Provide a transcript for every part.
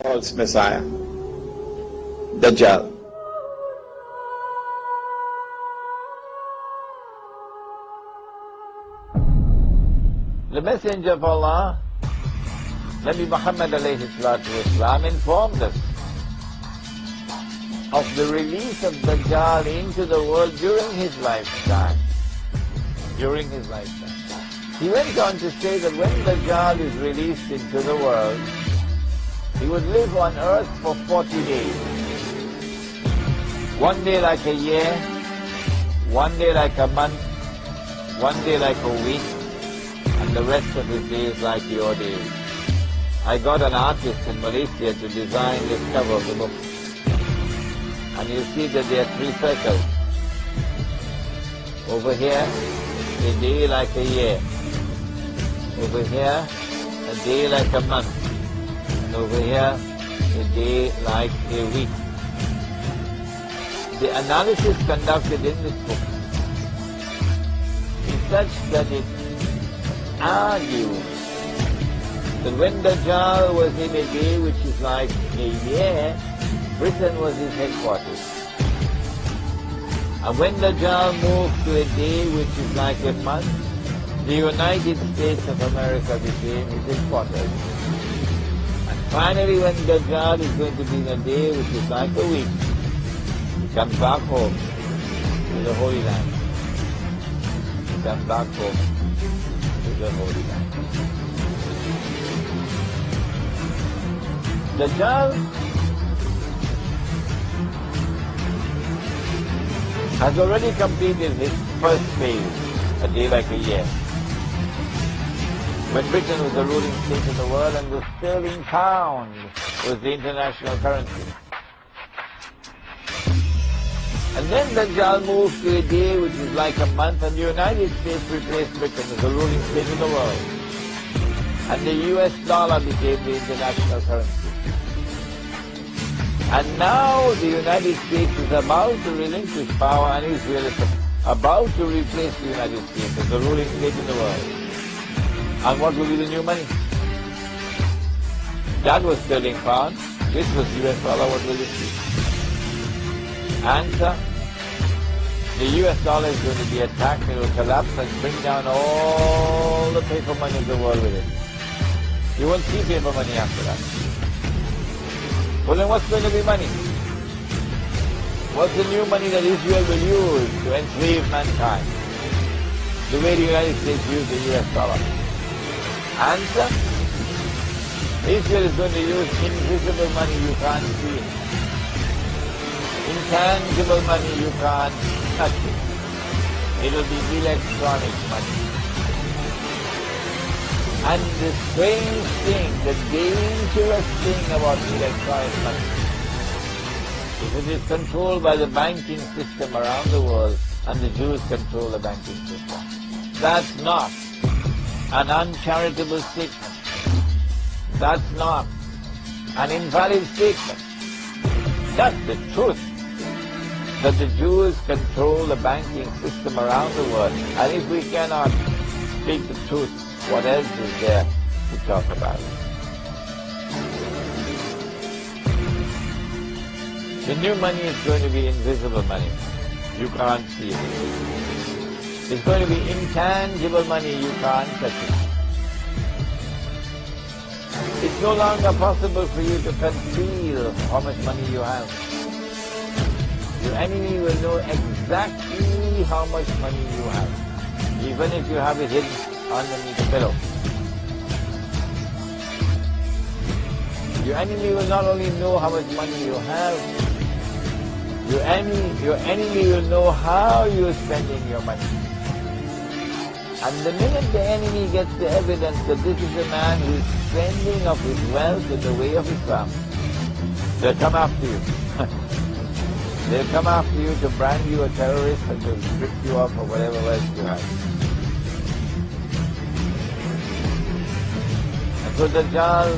false Messiah, Dajjal. The Messenger of Allah, Nabi Muhammad alayhi salatu wasalam, informed us of the release of Dajjal into the world during his lifetime. During his lifetime. He went on to say that when Dajjal is released into the world, he would live on earth for 40 days. One day like a year, one day like a month, one day like a week, and the rest of his days like your days. I got an artist in Malaysia to design this cover of the book. And you see that there are 3 circles. Over here, a day like a year. Over here, a day like a month. And over here, a day like a week. The analysis conducted in this book is such that it argues that when Dajjal was in a day which is like a year, Britain was his headquarters. And when Dajjal moved to a day which is like a month, the United States of America became his headquarters. And finally, when Dajjal is going to be in a day which is like a week, he comes back home to the Holy Land. He comes back home to the Holy Land. Dajjal has already completed his first phase, a day like a year. When Britain was the ruling state in the world and the sterling pound was the international currency. And then Dajjal moved to a day which is like a month, and the United States replaced Britain as the ruling state in the world. And the US dollar became the international currency. And now the United States is about to relinquish power, and Israel is about to replace the United States as the ruling state in the world. And what will be the new money? That was sterling pound. This was US dollar. What will it be? Answer. The US dollar is going to be attacked. It will collapse and bring down all the paper money of the world with it. You won't see paper money after that. Well, then what's going to be money? What's the new money that Israel will use to enslave mankind? The way the United States used the US dollar. Answer? Israel is going to use invisible money you can't see. Intangible money you can't touch it. It will be electronic money. And the strange thing, the dangerous thing about electronic money is it is controlled by the banking system around the world, and the Jews control the banking system. That's not an uncharitable statement. That's not an invalid statement. That's the truth. That the Jews control the banking system around the world. And if we cannot speak the truth, what else is there to talk about? The new money is going to be invisible money. You can't see it. It's going to be intangible money. You can't touch it. It's no longer possible for you to conceal how much money you have. Your enemy will know exactly how much money you have, even if you have it hidden underneath the pillow. Your enemy will not only know how much money you have, your enemy will know how you're spending your money. And the minute the enemy gets the evidence that this is a man who is spending of his wealth in the way of Islam, they'll come after you. They'll come after you to brand you a terrorist and to strip you off of whatever wealth you have. And so Dajjal,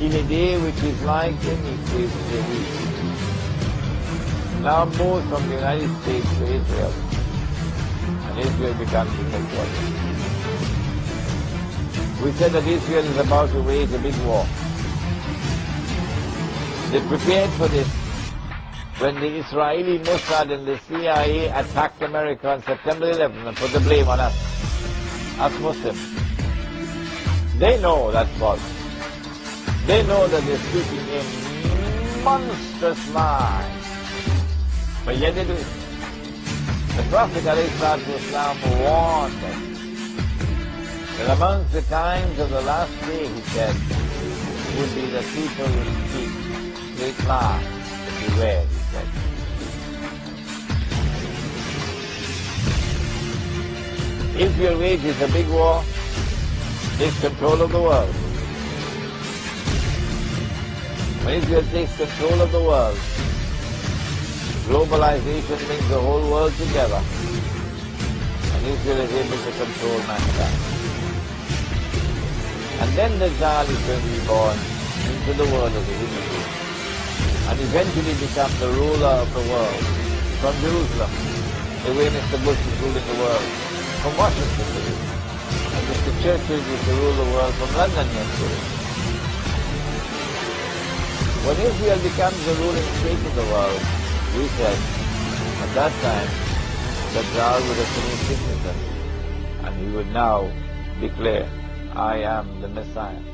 in a day which is like any day in a week, now moves from the United States to Israel. And Israel becomes the headquarters. We said that Israel is about to wage a big war. They prepared for this when the Israeli Mossad and the CIA attacked America on September 11th and put the blame on us Muslims. They know that's false. They know that they're speaking a monstrous lie. But yet they do it. The Prophet ﷺ warned us that amongst the times of the last day, he said, would be that people will speak great lies. Beware, he said. Israel wages a big war, takes control of the world. When Israel takes control of the world, globalization brings the whole world together, and Israel is able to control mankind. And then the Dajjal is going to be born into the world of the human being, and eventually become the ruler of the world from Jerusalem, the way Mr. Bush is ruling the world from Washington, and Mr. Churchill used to rule the world from London yesterday. When Israel becomes the ruling state of the world, we said, at that time, the Dajjal would have finished signature, and he would now declare, I am the Messiah.